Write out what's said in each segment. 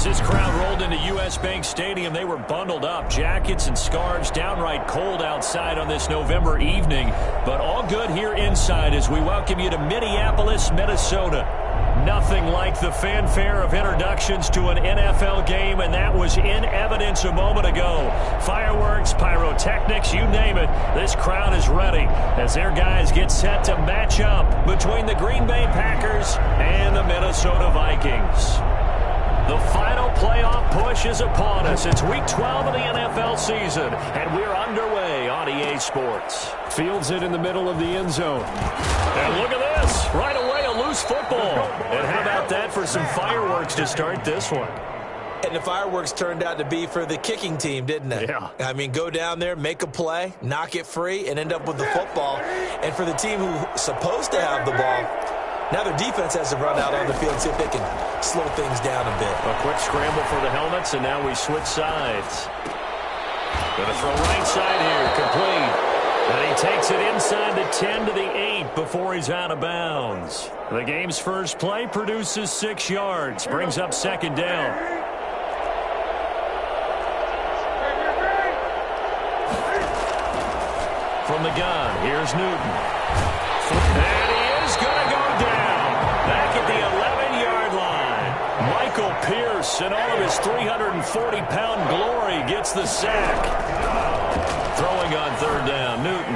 As this crowd rolled into U.S. Bank Stadium, they were bundled up, jackets and scarves, downright cold outside on this November evening. But all good here inside as we welcome you to Minneapolis, Minnesota. Nothing like the fanfare of introductions to an NFL game, and that was in evidence a moment ago. Fireworks, pyrotechnics, you name it. This crowd is ready as their guys get set to match up between the Green Bay Packers and the Minnesota Vikings. The final playoff push is upon us. It's Week 12 of the NFL season, and we're underway on EA Sports. Fields it in the middle of the end zone. And look at this. Right away, a loose football. And how about that for some fireworks to start this one? And the fireworks turned out to be for the kicking team, didn't they? Yeah. I mean, go down there, make a play, knock it free, and end up with the football. And for the team who's supposed to have the ball, now their defense has to run out on the field, see if they can slow things down a bit. A quick scramble for the helmets, and now we switch sides. Going to throw right side here, complete. And he takes it inside the 10 to the 8 before he's out of bounds. The game's first play produces 6 yards, brings up second down. From the gun, here's Newton. And he is going to go down. Back at the 11-yard line. Michael Pierce, in all of his 340-pound glory, gets the sack. Throwing on third down, Newton.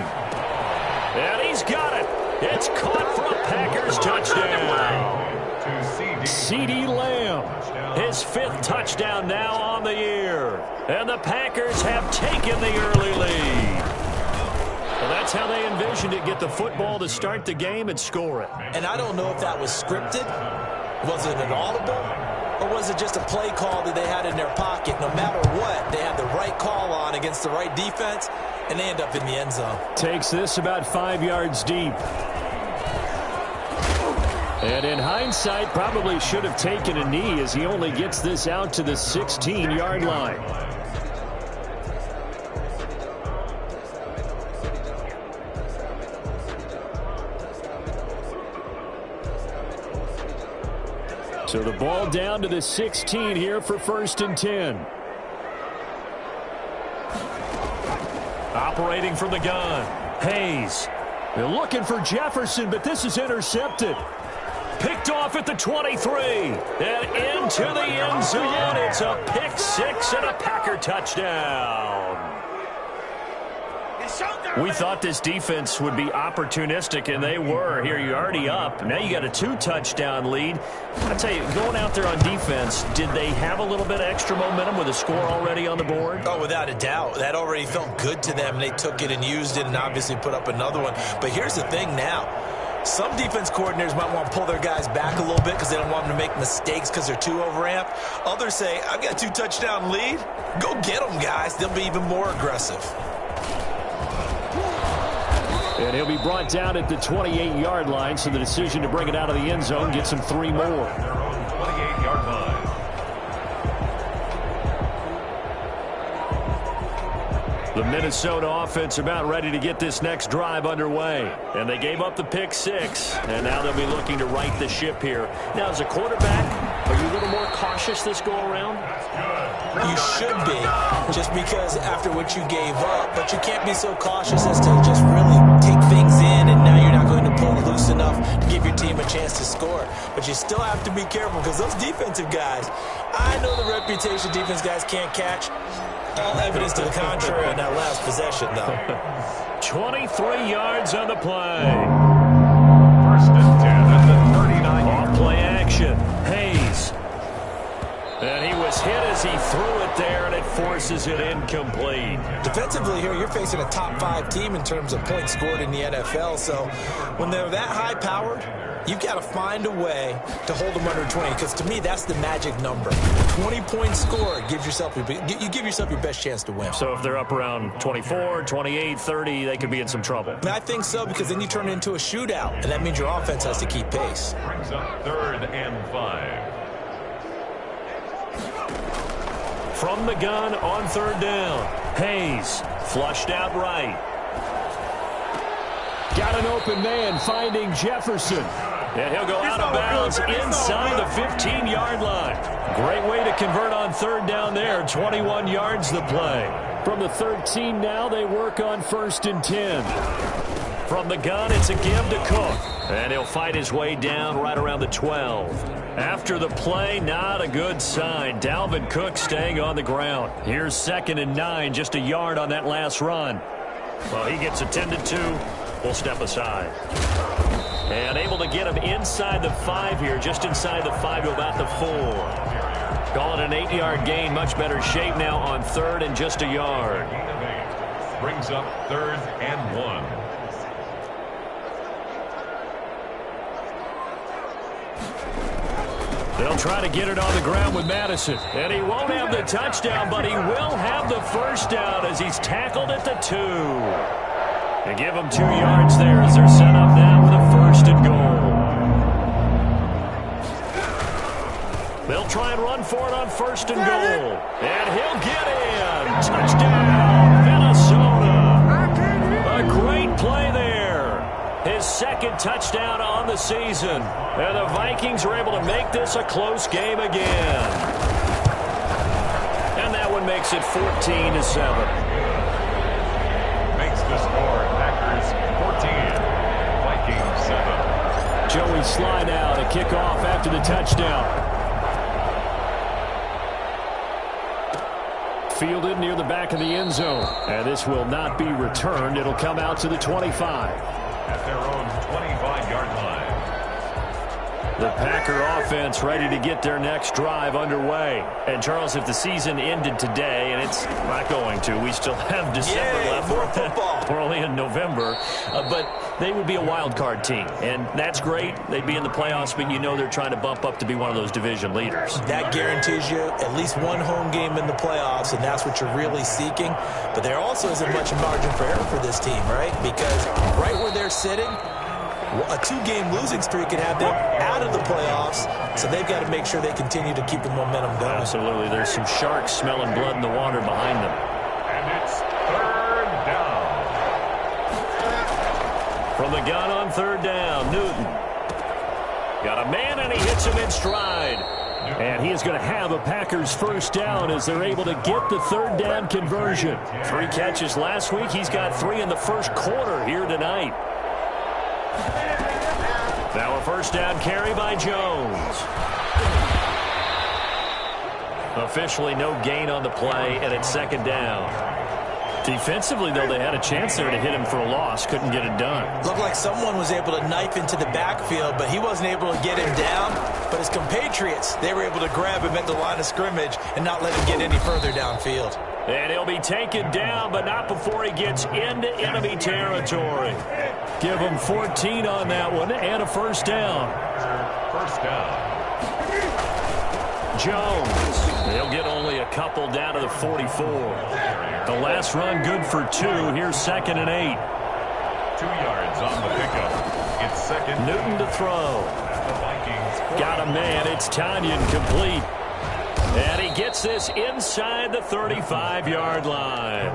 And he's got it. It's caught for a Packers touchdown. CeeDee Lamb, his 5th touchdown now on the year. And the Packers have taken the early lead. Well, that's how they envisioned it, get the football to start the game and score it. And I don't know if that was scripted. Was it an audible? Or was it just a play call that they had in their pocket? No matter what, they had the right call on against the right defense, and they end up in the end zone. Takes this about 5 yards deep. And in hindsight, probably should have taken a knee as he only gets this out to the 16-yard line. So the ball down to the 16 here for 1st and 10. Operating from the gun, Hayes. They're looking for Jefferson, but this is intercepted. Picked off at the 23. And into the end zone. It's a pick 6 and a Packer touchdown. We thought this defense would be opportunistic, and they were. Here, you're already up. Now you got a 2-touchdown lead. I tell you, going out there on defense, did they have a little bit of extra momentum with a score already on the board? Oh, without a doubt. That already felt good to them. They took it and used it and obviously put up another one. But here's the thing now. Some defense coordinators might want to pull their guys back a little bit because they don't want them to make mistakes because they're too overamped. Others say, I've got a 2-touchdown lead. Go get them, guys. They'll be even more aggressive. And he'll be brought down at the 28-yard line, so the decision to bring it out of the end zone gets him 3 more. Their own 28-yard line. The Minnesota offense about ready to get this next drive underway. And they gave up the pick 6, and now they'll be looking to right the ship here. Now, as a quarterback, are you a little more cautious this go-around? You should be, just because after what you gave up, but you can't be so cautious as to just really take things in, and now you're not going to pull loose enough to give your team a chance to score. But you still have to be careful because those defensive guys, I know the reputation defense guys can't catch. All evidence to the contrary on that last possession, though. 23 yards on the play. 1st and 10 at the 39. Off play action. Hayes. And he was hit as he threw it there, and it forces it incomplete. Defensively here, you're facing a top 5 team in terms of points scored in the NFL. So when they're that high-powered, you've got to find a way to hold them under 20, because to me, that's the magic number. 20-point score gives yourself you give yourself your best chance to win. So if they're up around 24, 28, 30, they could be in some trouble. I think so, because then you turn it into a shootout, and that means your offense has to keep pace. Brings up 3rd and 5. From the gun on 3rd down. Hayes flushed out right. Got an open man finding Jefferson. And he'll go out of bounds inside the 15-yard line. Great way to convert on third down there. 21 yards the play. From the 13 now, they work on 1st and 10. From the gun, it's a give to Cook. And he'll fight his way down right around the 12. After the play, not a good sign. Dalvin Cook staying on the ground. Here's 2nd and 9, just a yard on that last run. Well, he gets attended to. We'll step aside. And able to get him inside the 5 here, just inside the 5 to about the 4. Call it an 8-yard gain. Much better shape now on 3rd and just a yard. Brings up 3rd and 1. They'll try to get it on the ground with Madison. And he won't have the touchdown, but he will have the first down as he's tackled at the 2. They give him 2 yards there as they're set up now with a 1st and goal. They'll try and run for it on 1st and goal. And he'll get in. Touchdown, Minnesota. A great play there. His 2nd touchdown on the season. And the Vikings are able to make this a close game again. And that one makes it 14-7. Makes the score Packers 14, Vikings 7. Joey slide out, a kickoff after the touchdown. Fielded near the back of the end zone. And this will not be returned. It'll come out to the 25. At their own 25-yard line. The Packer offense ready to get their next drive underway. And, Charles, if the season ended today, and it's not going to, we still have December left. More football. We're only in November. But they would be a wild card team. And that's great. They'd be in the playoffs, but you know they're trying to bump up to be one of those division leaders. That guarantees you at least one home game in the playoffs, and that's what you're really seeking. But there also isn't much margin for error for this team, right? Because right where they're sitting, a 2-game losing streak could have them out of the playoffs, so they've got to make sure they continue to keep the momentum going. Absolutely. There's some sharks smelling blood in the water behind them. And it's 3rd down. From the gun on 3rd down, Newton. Got a man, and he hits him in stride. And he is going to have a Packers first down as they're able to get the 3rd down conversion. 3 catches last week. He's got 3 in the first quarter here tonight. Now a first down carry by Jones. Officially no gain on the play, and it's 2nd down. Defensively, though, they had a chance there to hit him for a loss. Couldn't get it done. Looked like someone was able to knife into the backfield, but he wasn't able to get him down. But his compatriots, they were able to grab him at the line of scrimmage and not let him get any further downfield. And he'll be taken down, but not before he gets into enemy territory. Give him 14 on that one and a first down. First down. Jones. They'll get only a couple down to the 44. The last run good for 2. Here's 2nd and 8. 2 yards on the pickup. It's 2nd. Newton to throw. The Vikings. Got a man. It's Tanyan complete. And he gets this inside the 35-yard line.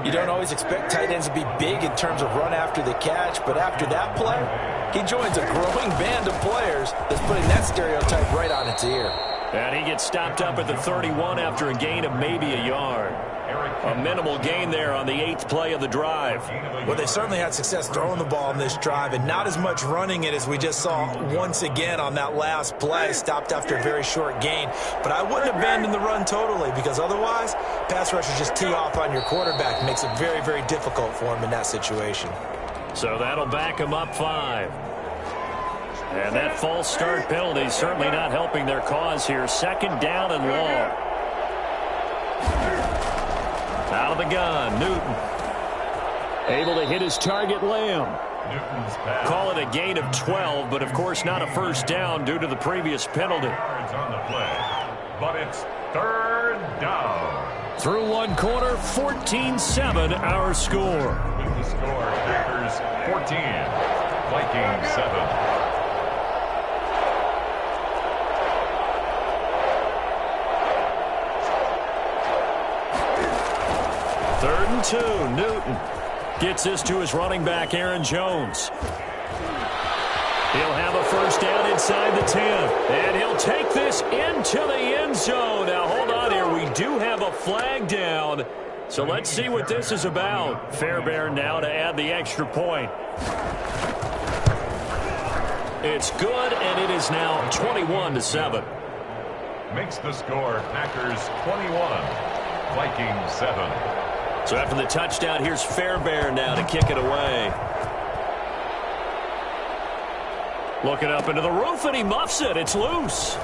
You don't always expect tight ends to be big in terms of run after the catch, but after that play, he joins a growing band of players that's putting that stereotype right on its ear. And he gets stopped up at the 31 after a gain of maybe a yard. A minimal gain there on the 8th play of the drive. Well, they certainly had success throwing the ball in this drive and not as much running it as we just saw once again on that last play, stopped after a very short gain. But I wouldn't abandon the run totally because otherwise, pass rushers just tee off on your quarterback. It makes it very, very difficult for him in that situation. So that'll back him up 5. And that false start penalty is certainly not helping their cause here. 2nd down and long. Out of the gun, Newton. Able to hit his target, Lamb. Call it a gain of 12, but of course not a first down due to the previous penalty. On the play, but it's 3rd down. Through one quarter, 14-7 our score. With the score, Packers 14, Vikings 7. Third and 2, Newton gets this to his running back, Aaron Jones. He'll have a first down inside the 10. And he'll take this into the end zone. Now, hold on here. We do have a flag down. So let's see what this is about. Fairbairn now to add the extra point. It's good, and it is now 21-7. Makes the score Packers 21, Vikings 7. So after the touchdown, here's Fairbairn now to kick it away. Looking up into the roof, and he muffs it. It's loose.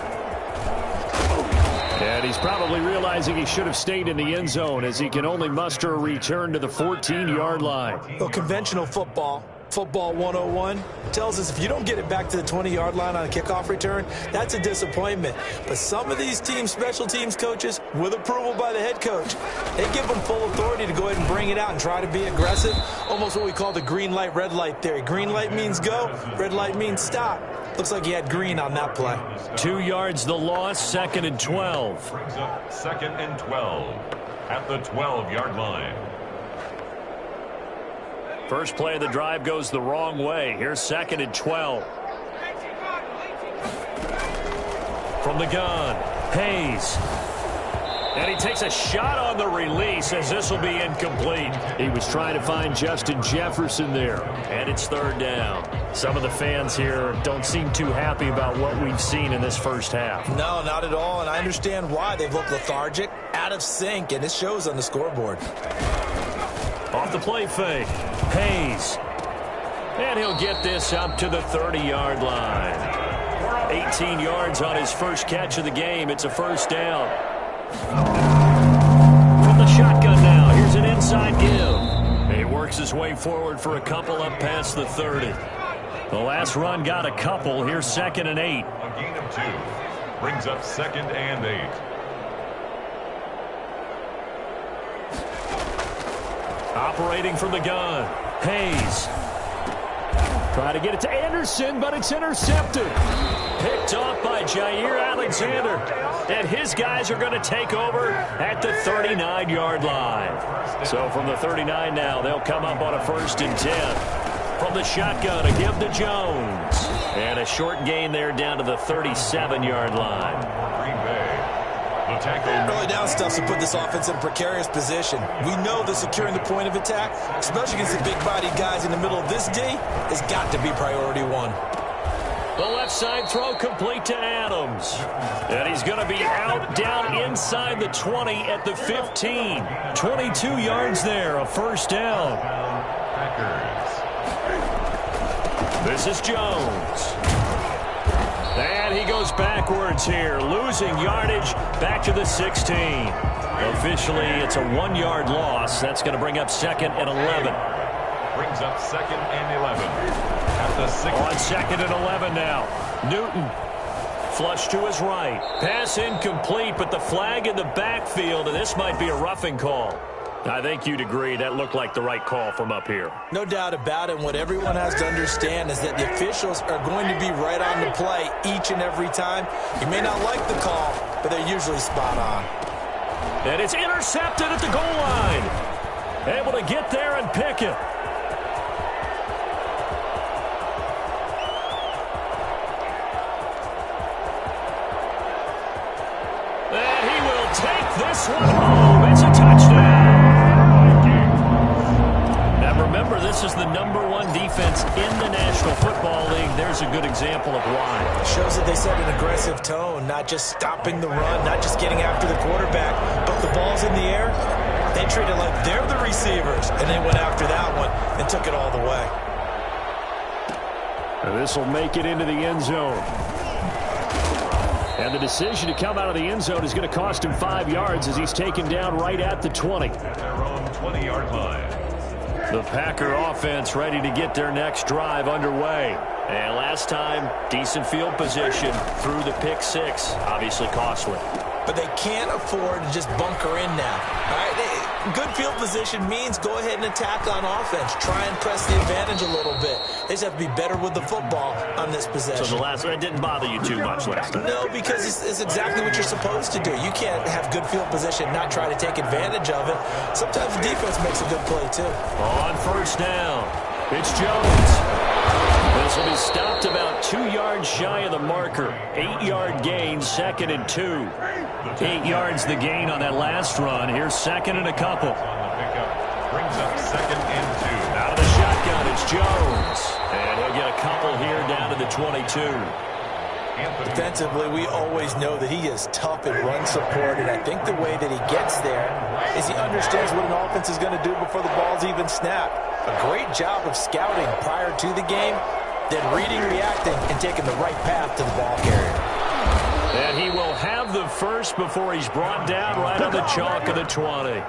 And he's probably realizing he should have stayed in the end zone as he can only muster a return to the 14-yard line. Well, conventional football 101, tells us if you don't get it back to the 20-yard line on a kickoff return, that's a disappointment. But some of these teams, special teams coaches, with approval by the head coach, they give them full authority to go ahead and bring it out and try to be aggressive. Almost what we call the green light, red light theory. Green light means go, red light means stop. Looks like he had green on that play. 2 yards the loss, 2nd and 12. Brings up 2nd and 12 at the 12-yard line. First play of the drive goes the wrong way. Here's 2nd and 12. From the gun, Hayes. And he takes a shot on the release as this will be incomplete. He was trying to find Justin Jefferson there. And it's 3rd down. Some of the fans here don't seem too happy about what we've seen in this first half. No, not at all, and I understand why. They've looked lethargic, out of sync, and it shows on the scoreboard. Off the play fake, Hayes. And he'll get this up to the 30-yard line. 18 yards on his first catch of the game. It's a first down. From the shotgun now, here's an inside give. He works his way forward for a couple up past the 30. The last run got a couple. Here's 2nd and 8. A gain of 2. Brings up 2nd and 8. Operating from the gun, Hayes. Try to get it to Anderson, but it's intercepted. Picked off by Jair Alexander. And his guys are going to take over at the 39-yard line. So from the 39 now, they'll come up on a 1st and 10. From the shotgun, a give to Jones. And a short gain there down to the 37-yard line. Green Bay. The tackle. Early down stuff to put this offense in a precarious position. We know that securing the point of attack, especially against the big-bodied guys in the middle of this D, has got to be priority 1. The left side throw complete to Adams. And he's going to be out down inside the 20 at the 15. 22 yards there, a first down. Packers. This is Jones. And he goes backwards here, losing yardage back to the 16. Officially, it's a 1-yard loss. That's going to bring up 2nd and 11. Brings up 2nd and 11. At the 6. On 2nd and 11 now. Newton. Flush to his right. Pass incomplete, but the flag in the backfield, and this might be a roughing call. I think you'd agree that looked like the right call from up here. No doubt about it. What everyone has to understand is that the officials are going to be right on the play each and every time. You may not like the call, but they're usually spot on. And it's intercepted at the goal line. Able to get there and pick it. And he will take this one home. It's a touchdown. Remember, this is the #1 defense in the National Football League. There's a good example of why. Shows that they set an aggressive tone, not just stopping the run, not just getting after the quarterback, but the ball's in the air. They treat it like they're the receivers, and they went after that one and took it all the way. And this will make it into the end zone. And the decision to come out of the end zone is going to cost him 5 yards as he's taken down right at the 20. At their own 20-yard line. The Packer offense ready to get their next drive underway. And last time, decent field position through the pick 6. Obviously costly. But they can't afford to just bunker in now. All right? Good field position means go ahead and attack on offense. Try and press the advantage a little bit. They just have to be better with the football on this possession. So the last one didn't bother you too much last time? No, because it's exactly what you're supposed to do. You can't have good field position, not try to take advantage of it. Sometimes the defense makes a good play, too. On 1st down, it's Jones. The This will be stopped about 2 yards shy of the marker. 8-yard gain, 2nd and 2. 8 yards the gain on that last run. Here's 2nd and a couple. On the pickup, brings up 2nd and 2. Out of the shotgun, it's Jones. And he'll get a couple here down to the 22. Defensively, we always know that he is tough in run support, and I think the way that he gets there is he understands what an offense is going to do before the ball's even snapped. A great job of scouting prior to the game, then reading, reacting, and taking the right path to the ball carrier. And he will have the first before he's brought down right on the chalk of the 20.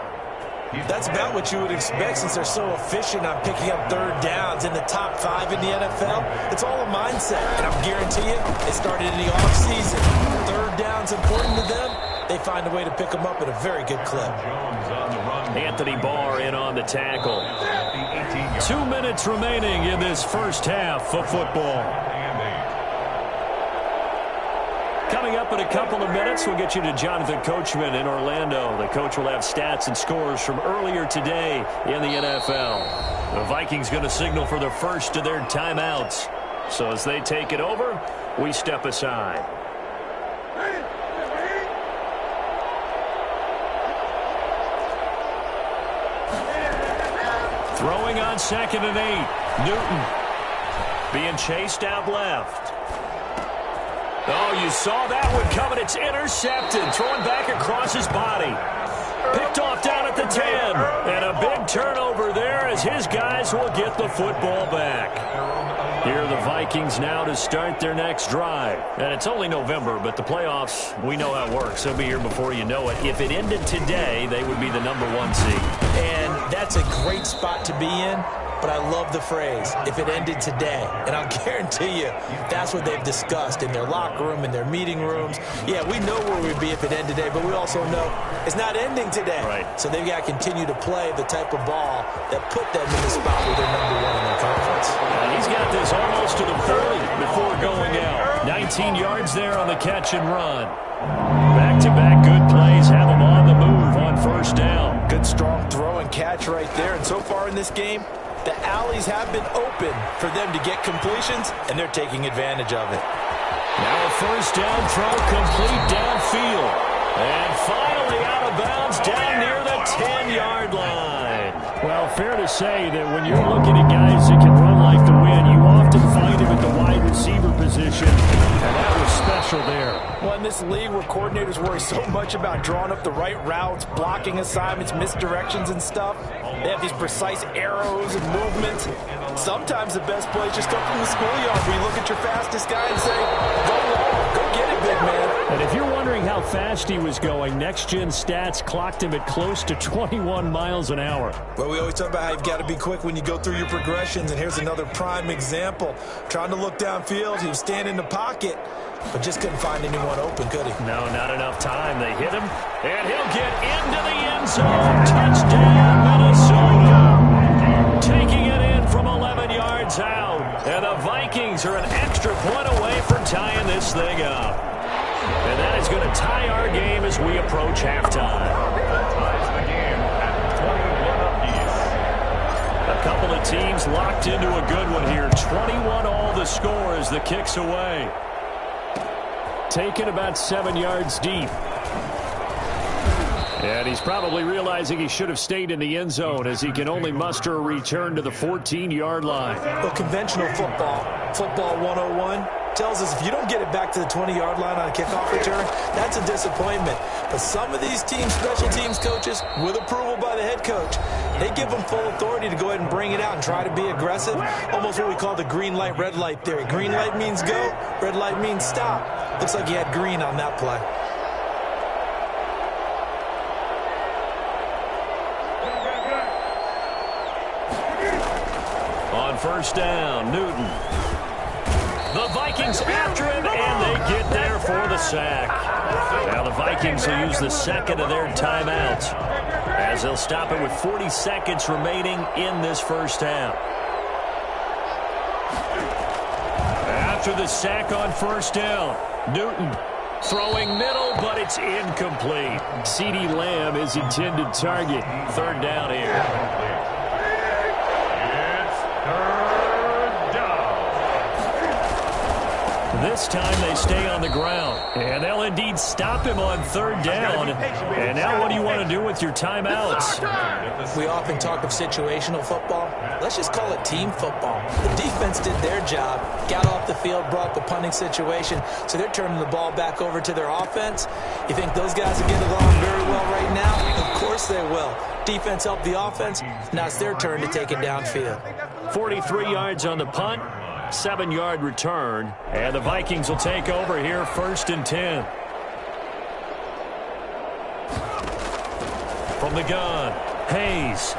That's about what you would expect since they're so efficient on picking up third downs in the top 5 in the NFL. It's all a mindset, and I guarantee you, it started in the offseason. Third down's important to them. They find a way to pick them up at a very good clip. Anthony Barr in on the tackle. 2 minutes remaining in this first half of football. Coming up in a couple of minutes, we'll get you to Jonathan Coachman in Orlando. The coach will have stats and scores from earlier today in the NFL. The Vikings going to signal for the first of their timeouts. So as they take it over, we step aside. Throwing on 2nd and 8. Newton being chased out left. Oh, you saw that one coming. It's intercepted. Throwing back across his body. Picked off down at the 10. And a big turnover there as his guys will get the football back. Here are the Vikings now to start their next drive. And it's only November, but the playoffs, we know how it works. They'll be here before you know it. If it ended today, they would be the #1 seed. And that's a great spot to be in. But I love the phrase, if it ended today. And I'll guarantee you, that's what they've discussed in their locker room, in their meeting rooms. Yeah, we know where we'd be if it ended today, but we also know it's not ending today. Right. So they've got to continue to play the type of ball that put them in the spot where they're #1 in their conference. And he's got this almost to the 40 before going out. 19 yards there on the catch and run. Back-to-back good plays have him on the move on first down. Good strong throw and catch right there. And so far in this game, the alleys have been open for them to get completions, and they're taking advantage of it. Now a first down throw complete downfield. And finally out of bounds down near the 10-yard line. Well, fair to say that when you're looking at guys that can run like the wind, you often find him at the wide receiver position. And that was special there. Well, in this league where coordinators worry so much about drawing up the right routes, blocking assignments, misdirections and stuff, they have these precise arrows and movements. Sometimes the best plays just come from the schoolyard where you look at your fastest guy and say, go long, go get it, big man. And if you're wondering how fast he was going, next-gen stats clocked him at close to 21 miles an hour. Well, we always talk about how you've got to be quick when you go through your progressions, and here's another prime example. Trying to look downfield, he was standing in the pocket, but just couldn't find anyone open, could he? No, not enough time. They hit him, and he'll get into the end zone. Touchdown, Minnesota. Taking it in from 11 yards out. And the Vikings are an extra point away from tying this thing up. And that is going to tie our game as we approach halftime. That ties the game at 21 apiece. A couple of teams locked into a good one here. 21 all the score as the kick's away. Taken about 7 yards deep. And he's probably realizing he should have stayed in the end zone as he can only muster a return to the 14-yard line. Well, conventional football 101, tells us if you don't get it back to the 20-yard line on a kickoff return, that's a disappointment. But some of these teams, special teams coaches, with approval by the head coach, they give them full authority to go ahead and bring it out and try to be aggressive. Almost what we call the green light, red light theory. Green light means go, red light means stop. Looks like he had green on that play. On first down, Newton. The Vikings after him, and they get there for the sack. Now the Vikings will use the second of their timeouts as they'll stop it with 40 seconds remaining in this first half. After the sack on first down, Newton throwing middle, but it's incomplete. CeeDee Lamb is intended target. Third down here. This time they stay on the ground. And they'll indeed stop him on third down. And now what do you want to do with your timeouts? We often talk of situational football. Let's just call it team football. The defense did their job, got off the field, brought the punting situation, so they're turning the ball back over to their offense. You think those guys will get along very well right now? Of course they will. Defense helped the offense. Now it's their turn to take it downfield. 43 yards on the punt, 7-yard return, and the Vikings will take over here 1st and 10. From the gun, Hayes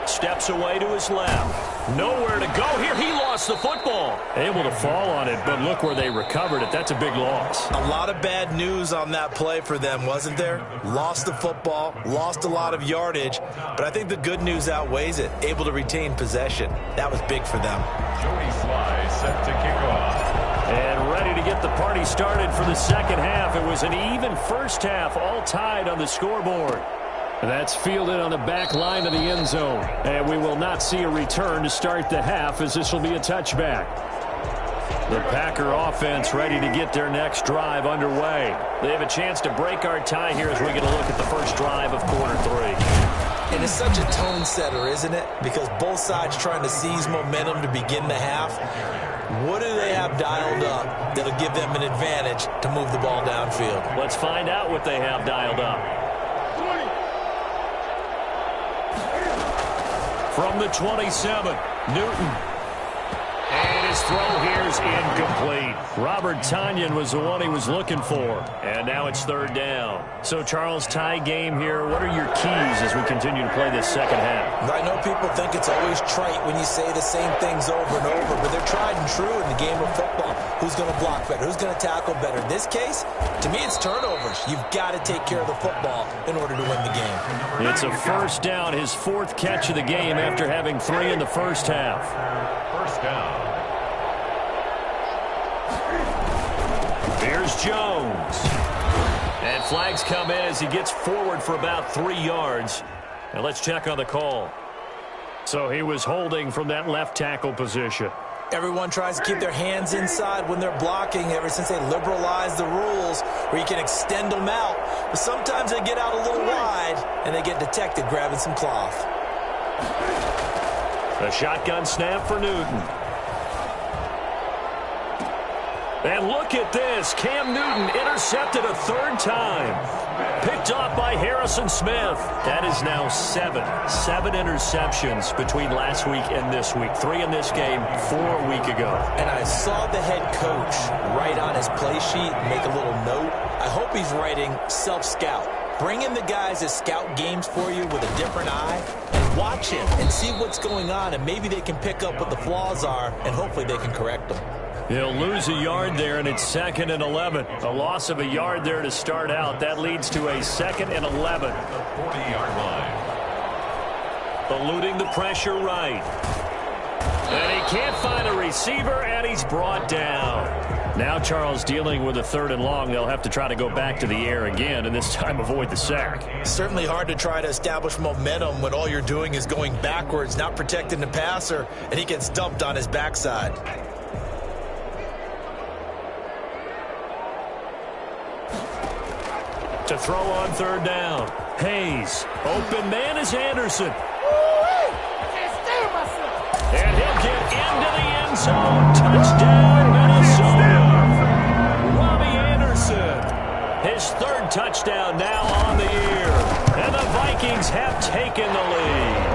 steps away to his left. Nowhere to go here. He lost the football. Able to fall on it, but look where they recovered it. That's a big loss. A lot of bad news on that play for them, wasn't there? Lost the football, lost a lot of yardage, but I think the good news outweighs it. Able to retain possession. That was big for them. Joey Sly set to kick off. And ready to get the party started for the second half. It was an even first half, all tied on the scoreboard. That's fielded on the back line of the end zone. And we will not see a return to start the half, as this will be a touchback. The Packer offense ready to get their next drive underway. They have a chance to break our tie here as we get a look at the first drive of quarter 3. And it's such a tone setter, isn't it? Because both sides trying to seize momentum to begin the half. What do they have dialed up that'll give them an advantage to move the ball downfield? Let's find out what they have dialed up. From the 27, Newton. And his throw here is incomplete. Robert Tonyan was the one he was looking for. And now it's 3rd down. So, Charles, tie game here. What are your keys as we continue to play this second half? I know people think it's always trite when you say the same things over and over, but they're tried and true in the game of football. Who's going to block better? Who's going to tackle better? In this case, to me, it's turnovers. You've got to take care of the football in order to win the game. It's a 1st down, his 4th catch of the game after having 3 in the first half. 1st down. Here's Jones. And flags come in as he gets forward for about 3 yards. Now let's check on the call. So he was holding from that left tackle position. Everyone tries to keep their hands inside when they're blocking ever since they liberalized the rules where you can extend them out. But sometimes they get out a little wide and they get detected grabbing some cloth. A shotgun snap for Newton. And look at this. Cam Newton intercepted a 3rd time. Picked off by Harrison Smith. That is now 7 interceptions between last week and this week. 3 in this game, 4 a week ago. And I saw the head coach write on his play sheet, make a little note. I hope he's writing self-scout. Bring in the guys that scout games for you with a different eye and watch him and see what's going on, and maybe they can pick up what the flaws are, and hopefully they can correct them. He'll lose a yard there, and it's 2nd and 11. A loss of a yard there to start out. That leads to a 2nd and 11. The 40-yard line. Eluding the pressure right. And he can't find a receiver, and he's brought down. Now Charles dealing with a 3rd and long. They'll have to try to go back to the air again, and this time avoid the sack. Certainly hard to try to establish momentum when all you're doing is going backwards, not protecting the passer, and he gets dumped on his backside. To throw on 3rd down. Hayes. Open man is Anderson. And he'll get into the end zone. Touchdown, Minnesota. Robbie Anderson. His 3rd touchdown now on the year. And the Vikings have taken the lead.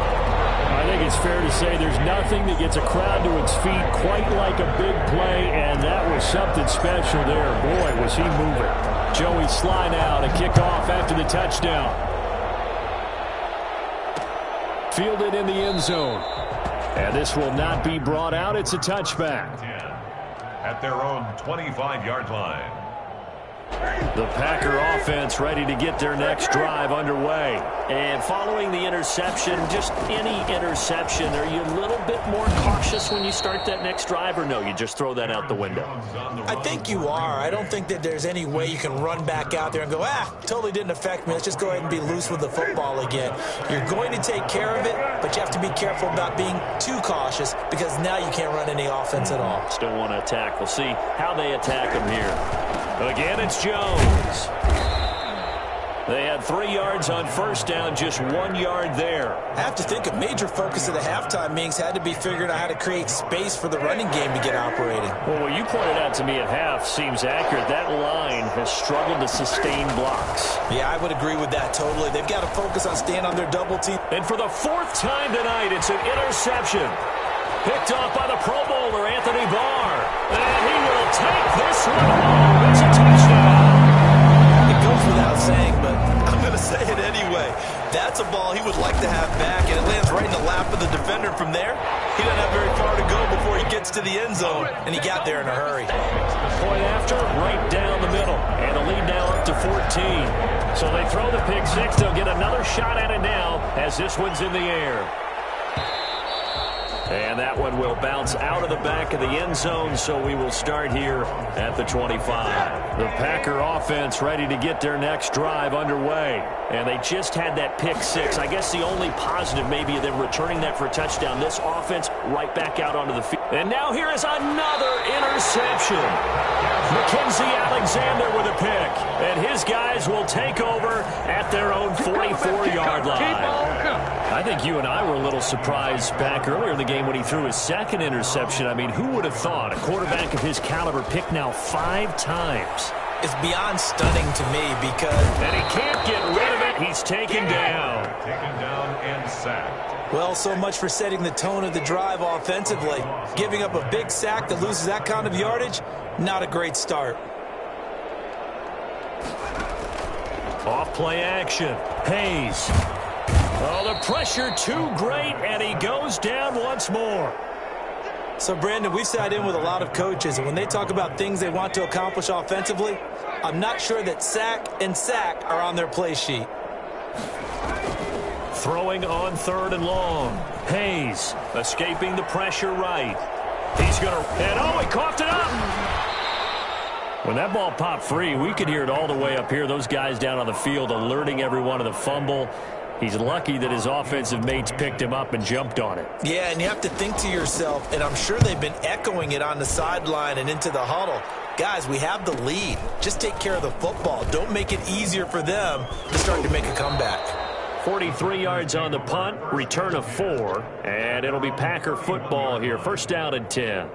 I think it's fair to say there's nothing that gets a crowd to its feet quite like a big play, and that was something special there. Boy, was he moving. Joey Sly now to kick off after the touchdown. Fielded in the end zone. And this will not be brought out. It's a touchback. At their own 25-yard line. The Packer offense ready to get their next drive underway. And following the interception, just any interception, are you a little bit more cautious when you start that next drive, or no, you just throw that out the window? I think you are. I don't think that there's any way you can run back out there and go, totally didn't affect me. Let's just go ahead and be loose with the football again. You're going to take care of it, but you have to be careful about being too cautious because now you can't run any offense at all. Still want to attack. We'll see how they attack them here. Again, it's Jones. They had 3 yards on first down, just 1 yard there. I have to think a major focus of the halftime meetings had to be figuring out how to create space for the running game to get operating. Well, what you pointed out to me at half seems accurate. That line has struggled to sustain blocks. Yeah, I would agree with that totally. They've got to focus on staying on their double team. And for the 4th time tonight, it's an interception. Picked off by the Pro Bowler, Anthony Barr. And he will take this one home. It's a touchdown. It goes without saying, but I'm going to say it anyway. That's a ball he would like to have back, and it lands right in the lap of the defender. From there, he doesn't have very far to go before he gets to the end zone, and he got there in a hurry. Point after, right down the middle. And the lead now up to 14. So they throw the pick six. They'll get another shot at it now as this one's in the air. And that one will bounce out of the back of the end zone, so we will start here at the 25. The Packer offense ready to get their next drive underway. And they just had that pick six. I guess the only positive maybe of them returning that for a touchdown. This offense right back out onto the field. And now here is another interception. Mackenzie Alexander with a pick. And his guys will take over at their own 44-yard line. I think you and I were a little surprised back earlier in the game when he threw his second interception. I mean, who would have thought a quarterback of his caliber picked now 5 times? It's beyond stunning to me because... And he can't get rid of it. He's taken down. Taken down and sacked. Well, so much for setting the tone of the drive offensively. Giving up a big sack that loses that kind of yardage, not a great start. Off play action. Hayes. Oh, the pressure too great, and he goes down once more. So, Brandon, we've sat in with a lot of coaches, and when they talk about things they want to accomplish offensively, I'm not sure that sack and sack are on their play sheet. Throwing on 3rd and long. Hayes escaping the pressure right. He's going to... And, oh, he coughed it up! When that ball popped free, we could hear it all the way up here. Those guys down on the field alerting everyone of the fumble. He's lucky that his offensive mates picked him up and jumped on it. Yeah, and you have to think to yourself, and I'm sure they've been echoing it on the sideline and into the huddle. Guys, we have the lead. Just take care of the football. Don't make it easier for them to start to make a comeback. 43 yards on the punt, return of 4, and it'll be Packer football here. 1st down and 10.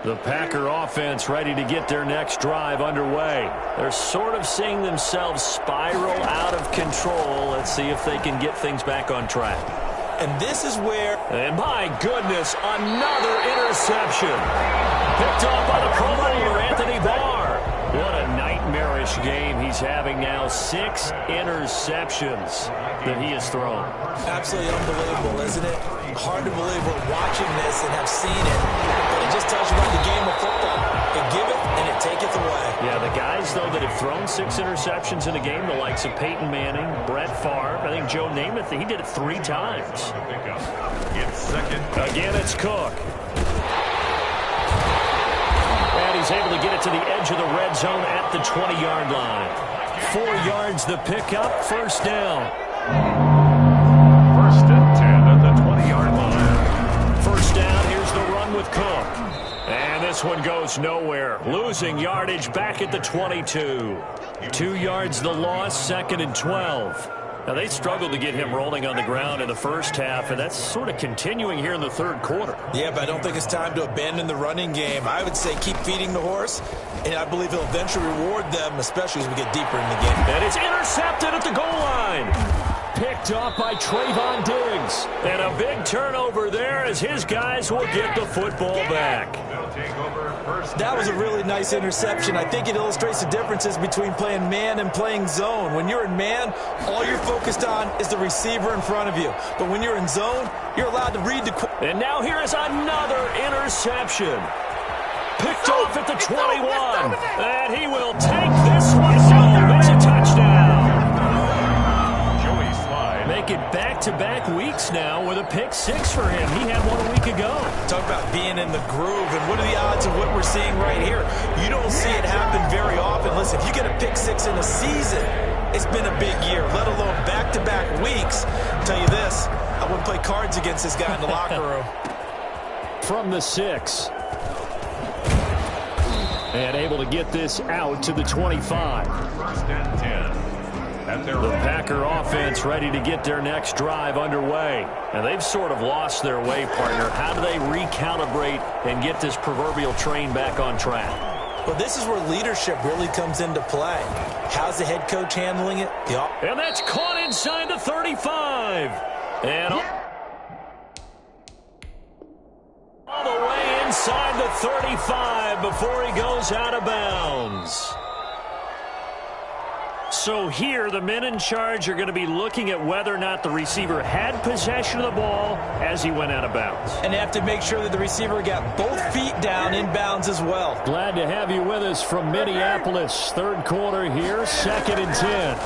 The Packer offense ready to get their next drive underway. They're sort of seeing themselves spiral out of control. Let's see if they can get things back on track. And this is where... And my goodness, another interception. Picked off by the Pro Bowler, Anthony Barr. What a nightmarish game he's having now. 6 interceptions that he has thrown. Absolutely unbelievable, isn't it? Hard to believe we're watching this and have seen it. But it just tells you about the game of football. It giveth and it taketh away. Yeah, the guys, though, that have thrown 6 interceptions in a game, the likes of Peyton Manning, Brett Favre, I think Joe Namath, he did it 3 times. It's 2nd. Again, it's Cook. And he's able to get it to the edge of the red zone at the 20-yard line. 4 yards the pickup, 1st down. 1st and 10 at the 20-yard line. 1st down, here's the run with Cook. And this one goes nowhere. Losing yardage back at the 22. 2 yards the loss, 2nd and 12. Now, they struggled to get him rolling on the ground in the first half, and that's sort of continuing here in the 3rd quarter. Yeah, but I don't think it's time to abandon the running game. I would say keep feeding the horse, and I believe he'll eventually reward them, especially as we get deeper in the game. And it's intercepted at the goal line. Picked off by Trayvon Diggs. And a big turnover there as his guys will get the football back. That was a really nice interception. I think it illustrates the differences between playing man and playing zone. When you're in man, all you're focused on is the receiver in front of you. But when you're in zone, you're allowed to read the... And now here is another interception. Picked off at the 21. And he will take this one home. It's a touchdown. Make it back-to-back weeks now with a pick six for him. He had one a week ago. Talk about being in the groove, and what are the odds of what we're seeing right here? You don't see it happen very often. Listen, if you get a pick six in a season, it's been a big year, let alone back-to-back weeks. I'll tell you this, I wouldn't play cards against this guy in the locker room. From the 6. And able to get this out to the 25. First and 10. The Packer offense ready to get their next drive underway. And they've sort of lost their way, partner. How do they recalibrate and get this proverbial train back on track? Well, this is where leadership really comes into play. How's the head coach handling it? And that's caught inside the 35. And all the way inside the 35 before he goes out of bounds. So here, the men in charge are going to be looking at whether or not the receiver had possession of the ball as he went out of bounds. And they have to make sure that the receiver got both feet down in bounds as well. Glad to have you with us from Minneapolis. Third quarter here, 2nd and 10.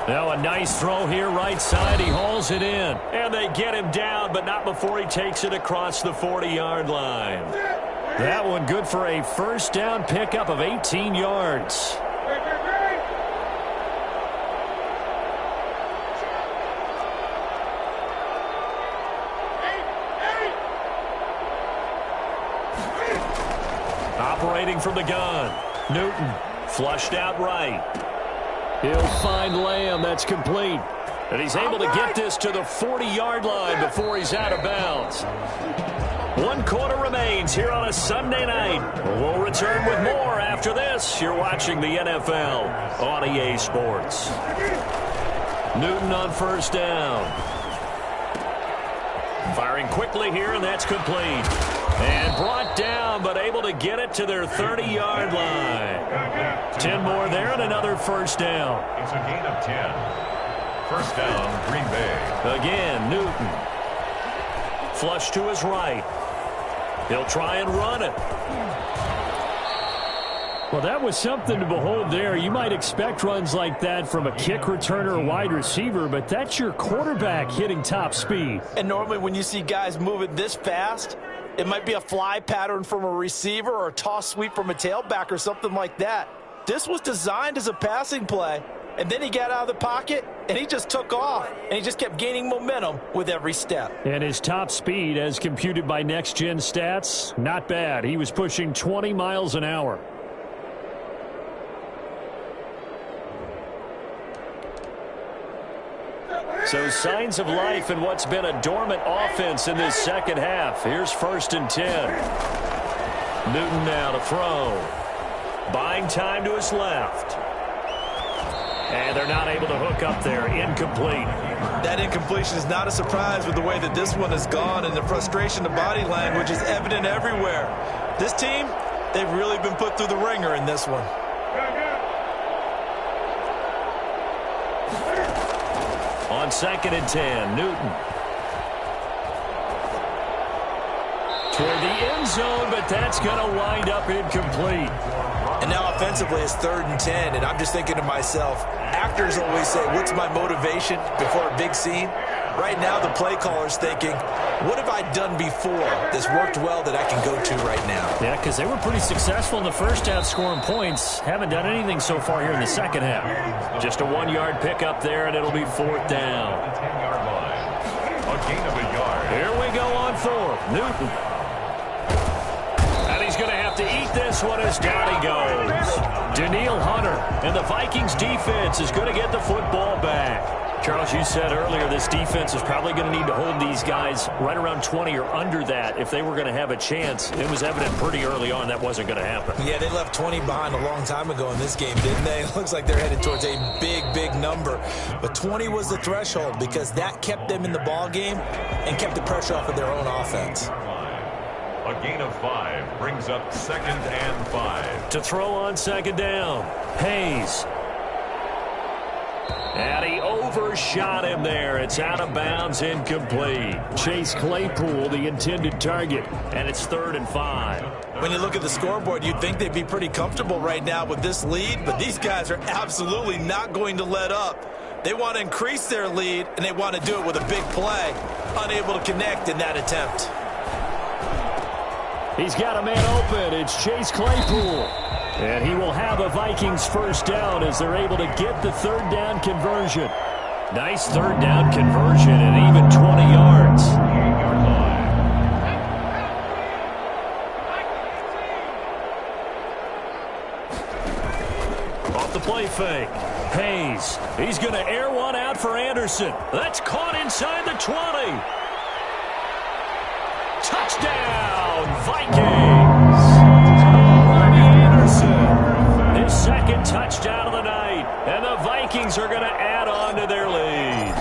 Now a nice throw here, right side. He hauls it in. And they get him down, but not before he takes it across the 40-yard line. That one good for a first down pickup of 18 yards. Operating from the gun. Newton flushed out right. He'll find Lamb. That's complete. And he's able to get this to the 40-yard line before he's out of bounds. 1 quarter remains here on a Sunday night. We'll return with more after this. You're watching the NFL on EA Sports. Newton on first down. Firing quickly here, and that's complete. And brought down, but able to get it to their 30-yard line. 10 more there and another first down. It's a gain of 10. First down, Green Bay. Again, Newton. Flush to his right. He'll try and run it. Well, that was something to behold there. You might expect runs like that from a kick returner or wide receiver, but that's your quarterback hitting top speed. And normally when you see guys moving this fast, it might be a fly pattern from a receiver or a toss sweep from a tailback or something like that. This was designed as a passing play, and then he got out of the pocket, and he just took off, and he just kept gaining momentum with every step. And his top speed, as computed by Next Gen Stats, not bad. He was pushing 20 miles an hour. So signs of life in what's been a dormant offense in this second half. Here's 1st and 10. Newton now to throw. Buying time to his left. And they're not able to hook up there. Incomplete. That incompletion is not a surprise with the way that this one has gone, and the frustration of body language is evident everywhere. This team, they've really been put through the ringer in this one. On 2nd and 10, Newton. Toward the end zone, but that's going to wind up incomplete. And now offensively it's 3rd and 10, and I'm just thinking to myself, actors always say, what's my motivation before a big scene? Right now the play caller's thinking, what have I done before that's worked well that I can go to right now? Yeah, because they were pretty successful in the first half scoring points. Haven't done anything so far here in the second half. Just a 1-yard pickup there, and it'll be 4th down. The 10-yard line. A gain of a yard. Here we go on 4th. Newton. And he's going to have to eat this one as down he goes. Daniil Hunter, and the Vikings defense is going to get the football back. Charles, you said earlier this defense is probably going to need to hold these guys right around 20 or under that if they were going to have a chance. It was evident pretty early on that wasn't going to happen. Yeah, they left 20 behind a long time ago in this game, didn't they? It looks like they're headed towards a big, big number. But 20 was the threshold because that kept them in the ball game and kept the pressure off of their own offense. A gain of 5 brings up 2nd and 5. To throw on 2nd down, Hayes. And he overshot him there. It's out of bounds, incomplete. Chase Claypool, the intended target, and it's 3rd and 5. When you look at the scoreboard, you'd think they'd be pretty comfortable right now with this lead, but these guys are absolutely not going to let up. They want to increase their lead, and they want to do it with a big play. Unable to connect in that attempt. He's got a man open. It's Chase Claypool. And he will have a Vikings first down as they're able to get the 3rd down conversion. Nice 3rd down conversion and even 20 yards. Off the play fake. Hayes. He's going to air one out for Anderson. That's caught inside the 20. Touchdown, Vikings. Robbie Anderson. His 2nd touchdown of the night. And the Vikings are going to add on to their lead.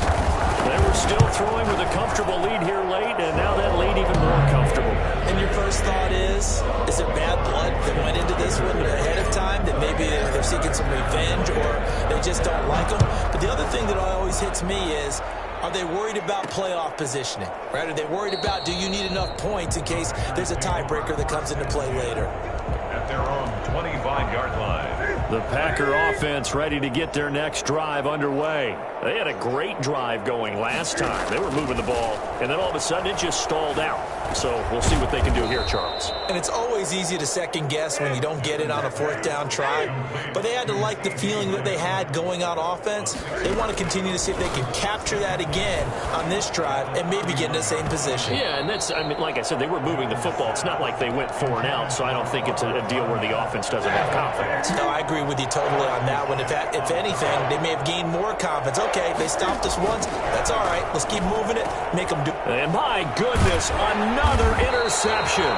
They were still throwing with a comfortable lead here late, and now that lead even more comfortable. And your first thought is there bad blood that went into this one ahead of time, that maybe they're seeking some revenge or they just don't like them? But the other thing that always hits me is, are they worried about playoff positioning? Right? Are they worried about, do you need enough points in case there's a tiebreaker that comes into play later? At their own 25-yard line. The Packer offense ready to get their next drive underway. They had a great drive going last time. They were moving the ball, and then all of a sudden it just stalled out. So we'll see what they can do here, Charles. And it's always easy to second guess when you don't get it on a 4th down try. But they had to like the feeling that they had going on offense. They want to continue to see if they can capture that again on this drive and maybe get in the same position. Yeah, and that's, I mean, like I said, they were moving the football. It's not like they went 4 and out, so I don't think it's a deal where the offense doesn't have confidence. No, I agree with you totally on that one. If anything, they may have gained more confidence. Okay, they stopped us once. That's all right. Let's keep moving it. Make them do. And my goodness, another interception.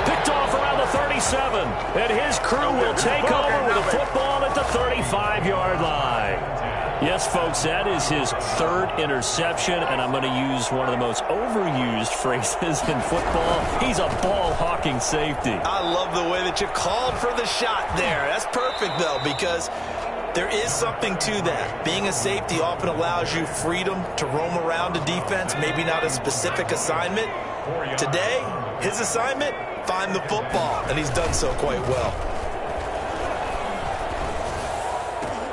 Picked off around the 37. And his crew will take over with a football at the 35-yard line. Yes, folks, that is his 3rd interception, and I'm going to use one of the most overused phrases in football. He's a ball-hawking safety. I love the way that you called for the shot there. That's perfect, though, because there is something to that. Being a safety often allows you freedom to roam around a defense, maybe not a specific assignment. Today, his assignment, find the football, and he's done so quite well.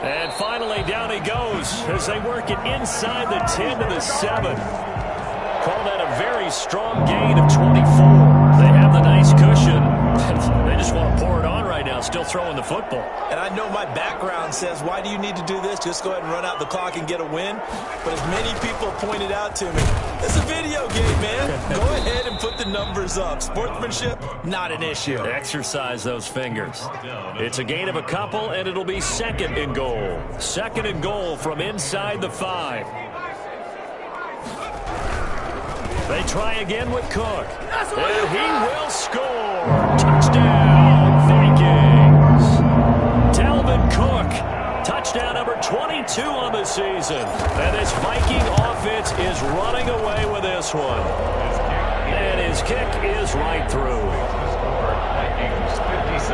And finally, down he goes as they work it inside the 10 to the 7. Call that a very strong gain of 24. They have the nice cushion. They just want to pour it on right now, still throwing the football. And I know my background says, why do you need to do this? Just go ahead and run out the clock and get a win. But as many people pointed out to me, it's a video game, man. Go ahead and put the numbers up. Sportsmanship, not an issue. Exercise those fingers. It's a gain of a couple, and it'll be 2nd and goal. 2nd and goal from inside the 5. They try again with Cook. And he will score. Touchdown, Vikings. Dalvin Cook. Touchdown number 22 on the season. And this Viking offense is running away with this one. And his kick is right through. Vikings 56.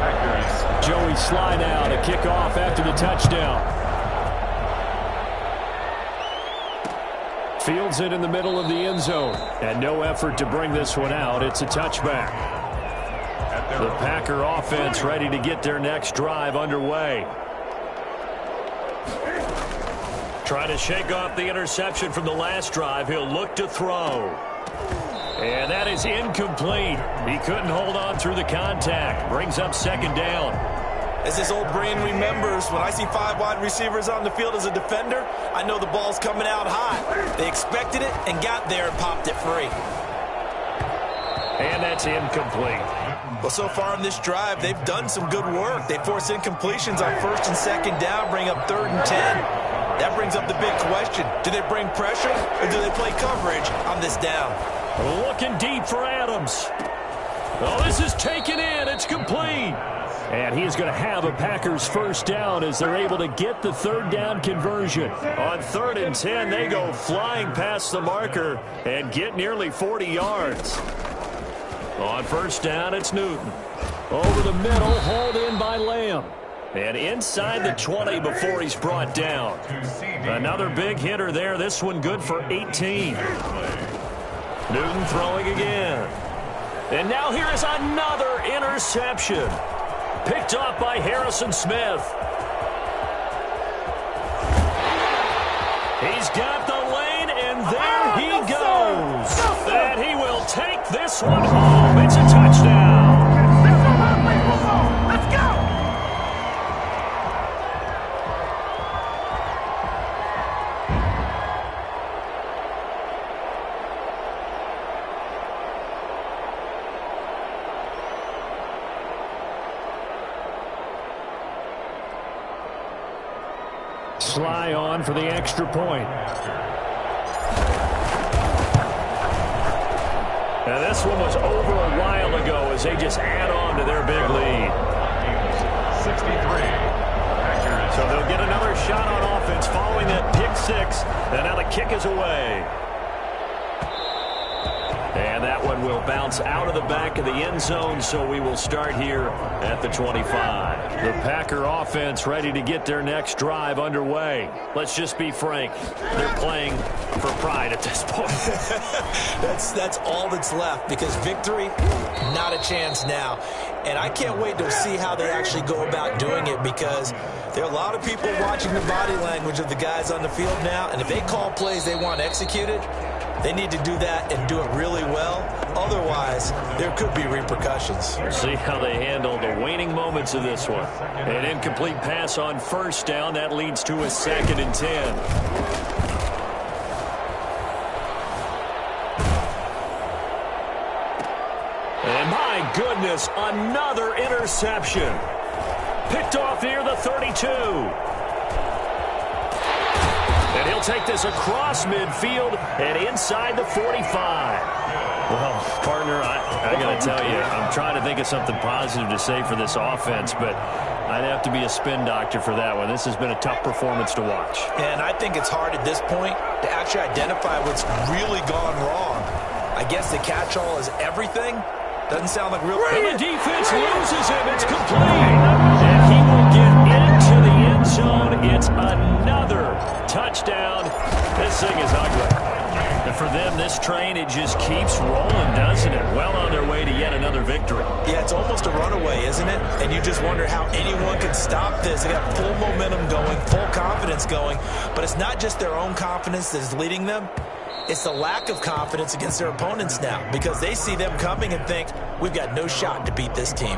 Packers. Joey Sly now to kick off after the touchdown. Fields it in the middle of the end zone. And no effort to bring this one out. It's a touchback. The Packer offense ready to get their next drive underway. Trying to shake off the interception from the last drive. He'll look to throw. And that is incomplete. He couldn't hold on through the contact. Brings up 2nd down. As this old brain remembers, when I see 5 wide receivers on the field as a defender, I know the ball's coming out hot. They expected it and got there and popped it free. And that's incomplete. Well, so far in this drive, they've done some good work. They force incompletions on 1st and 2nd down, bring up 3rd and 10. That brings up the big question. Do they bring pressure or do they play coverage on this down? Looking deep for Adams. Oh, this is taken in. It's complete. And he is going to have a Packers first down as they're able to get the 3rd down conversion. On 3rd and 10, they go flying past the marker and get nearly 40 yards. On 1st down, it's Newton. Over the middle, hauled in by Lamb. And inside the 20 before he's brought down. Another big hitter there. This one good for 18. Newton throwing again. And now here is another interception. Picked off by Harrison Smith. He's got the lane, and there he goes. And he will take this one home. It's a touchdown. Let's go. Sly on for the extra point. Now this one was over a while ago as they just add on to their big lead. 63. So they'll get another shot on offense following that pick six. And now the kick is away. And that one will bounce out of the back of the end zone, so we will start here at the 25. The Packer offense ready to get their next drive underway. Let's just be frank. They're playing for pride at this point. That's all that's left, because victory, not a chance now. And I can't wait to see how they actually go about doing it, because there are a lot of people watching the body language of the guys on the field now, and if they call plays they want executed, they need to do that and do it really well. Otherwise, there could be repercussions. We'll see how they handle the waning moments of this one. An incomplete pass on first down. That leads to a 2nd and 10. And my goodness, another interception. Picked off near the 32. And he'll take this across midfield and inside the 45. Well, partner, I got to tell you, I'm trying to think of something positive to say for this offense, but I'd have to be a spin doctor for that one. This has been a tough performance to watch. And I think it's hard at this point to actually identify what's really gone wrong. I guess the catch-all is everything. Doesn't sound like real. And the defense loses him. It's complete. And he will get into the end zone. It's another touchdown. This thing is ugly. And for them, this train, it just keeps rolling, doesn't it? Well on their way to yet another victory. Yeah, it's almost a runaway, isn't it? And you just wonder how anyone can stop this. They got full momentum going, full confidence going. But it's not just their own confidence that's leading them. It's the lack of confidence against their opponents now, because they see them coming and think, we've got no shot to beat this team.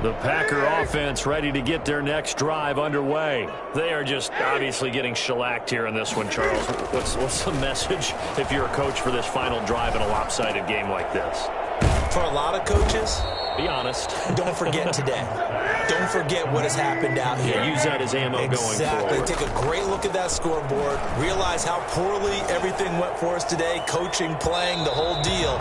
The Packer offense ready to get their next drive underway. They are just obviously getting shellacked here in this one, Charles. What's the message if you're a coach for this final drive in a lopsided game like this? For a lot of coaches, be honest. Don't forget today. Don't forget what has happened out here. Yeah, use that as ammo going forward. Exactly. Take a great look at that scoreboard. Realize how poorly everything went for us today. Coaching, playing, the whole deal.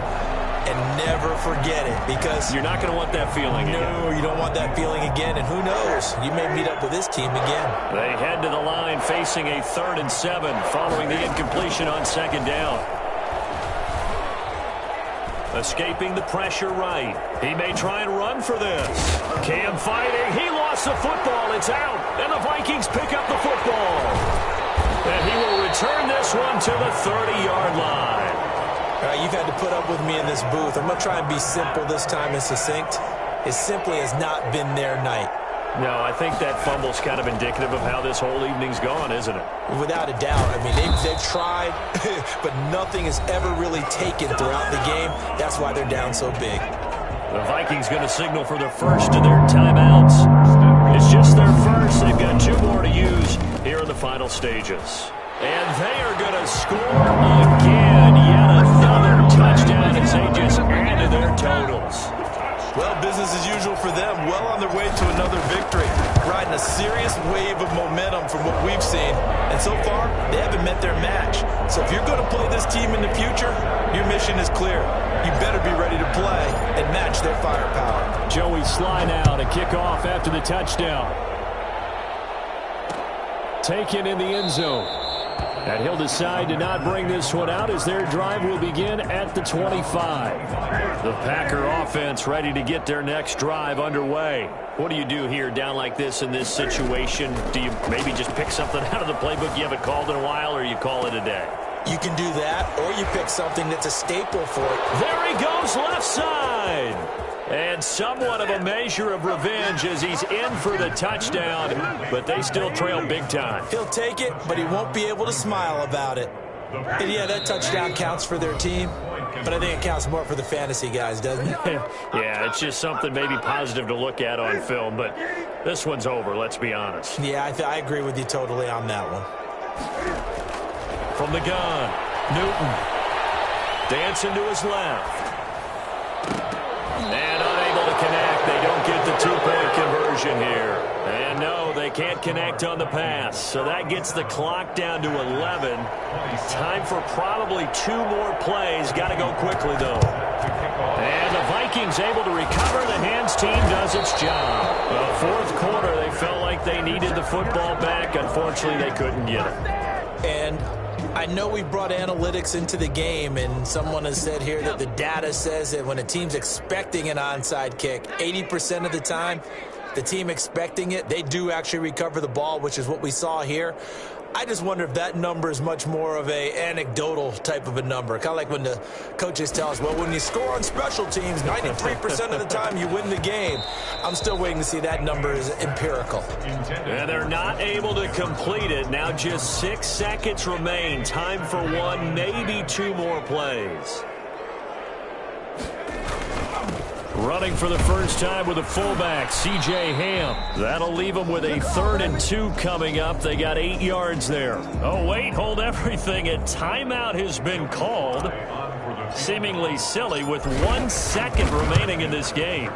And never forget it, because you're not going to want that feeling again. No, you don't want that feeling again. And who knows? You may meet up with this team again. They head to the line facing a 3rd and 7 following the incompletion on 2nd down. Escaping the pressure right. He may try and run for this. Cam fighting. He lost the football. It's out. And the Vikings pick up the football. And he will return this one to the 30-yard line. All right, you've had to put up with me in this booth. I'm going to try and be simple this time and succinct. It simply has not been their night. No, I think that fumble's kind of indicative of how this whole evening's gone, isn't it? Without a doubt. I mean, they've tried, but nothing is ever really taken throughout the game. That's why they're down so big. The Vikings going to signal for the first of their timeouts. It's just their first. They've got 2 more to use here in the final stages. And they are going to score again. Yet another touchdown as they just add to their totals. Well, business as usual for them. Well on their way to another victory. Riding a serious wave of momentum from what we've seen. And so far, they haven't met their match. So if you're going to play this team in the future, your mission is clear. You better be ready to play and match their firepower. Joey Sly now to kick off after the touchdown. Taken in the end zone. And he'll decide to not bring this one out as their drive will begin at the 25. The Packer offense ready to get their next drive underway. What do you do here down like this in this situation? Do you maybe just pick something out of the playbook you haven't called in a while, or you call it a day? You can do that, or you pick something that's a staple for it. There he goes, left side. And somewhat of a measure of revenge as he's in for the touchdown, but they still trail big time. He'll take it, but he won't be able to smile about it. And yeah, that touchdown counts for their team, but I think it counts more for the fantasy guys, doesn't it? Yeah, it's just something maybe positive to look at on film, but this one's over, let's be honest. Yeah, I agree with you totally on that one. From the gun, Newton dancing to his left. And unable to connect. They don't get the two-point conversion here. And no, they can't connect on the pass. So that gets the clock down to 11. Time for probably 2 more plays. Got to go quickly, though. And the Vikings able to recover. The hands team does its job. The fourth quarter, they felt like they needed the football back. Unfortunately, they couldn't get it. And I know we brought analytics into the game, and someone has said here that the data says that when a team's expecting an onside kick, 80% of the time, the team expecting it, they do actually recover the ball, which is what we saw here. I just wonder if that number is much more of a anecdotal type of a number. Kind of like when the coaches tell us, well, when you score on special teams, 93% of the time you win the game. I'm still waiting to see that number is empirical. And they're not able to complete it. Now just 6 seconds remain. Time for 1, maybe 2 more plays. Running for the first time with a fullback, C.J. Ham. That'll leave them with a 3rd and 2 coming up. They got 8 yards there. Oh, wait, hold everything. A timeout has been called. Seemingly silly with 1 second remaining in this game.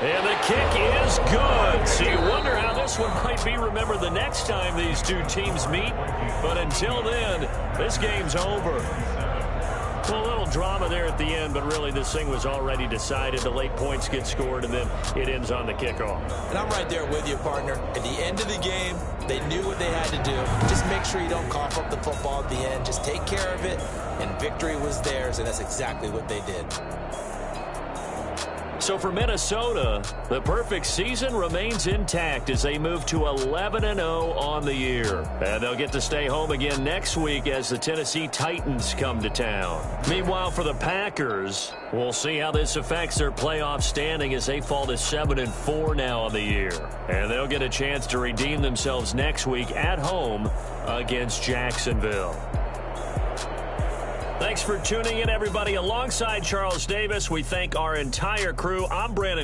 And the kick is good. So you wonder how this one might be remembered the next time these two teams meet. But until then, this game's over. Well, a little drama there at the end, but really this thing was already decided. The late points get scored, and then it ends on the kickoff. And I'm right there with you, partner. At the end of the game, they knew what they had to do. Just make sure you don't cough up the football at the end. Just take care of it, and victory was theirs, and that's exactly what they did. So for Minnesota, the perfect season remains intact as they move to 11-0 on the year. And they'll get to stay home again next week as the Tennessee Titans come to town. Meanwhile, for the Packers, we'll see how this affects their playoff standing as they fall to 7-4 now on the year. And they'll get a chance to redeem themselves next week at home against Jacksonville. Thanks for tuning in, everybody. Alongside Charles Davis, we thank our entire crew. I'm Brandon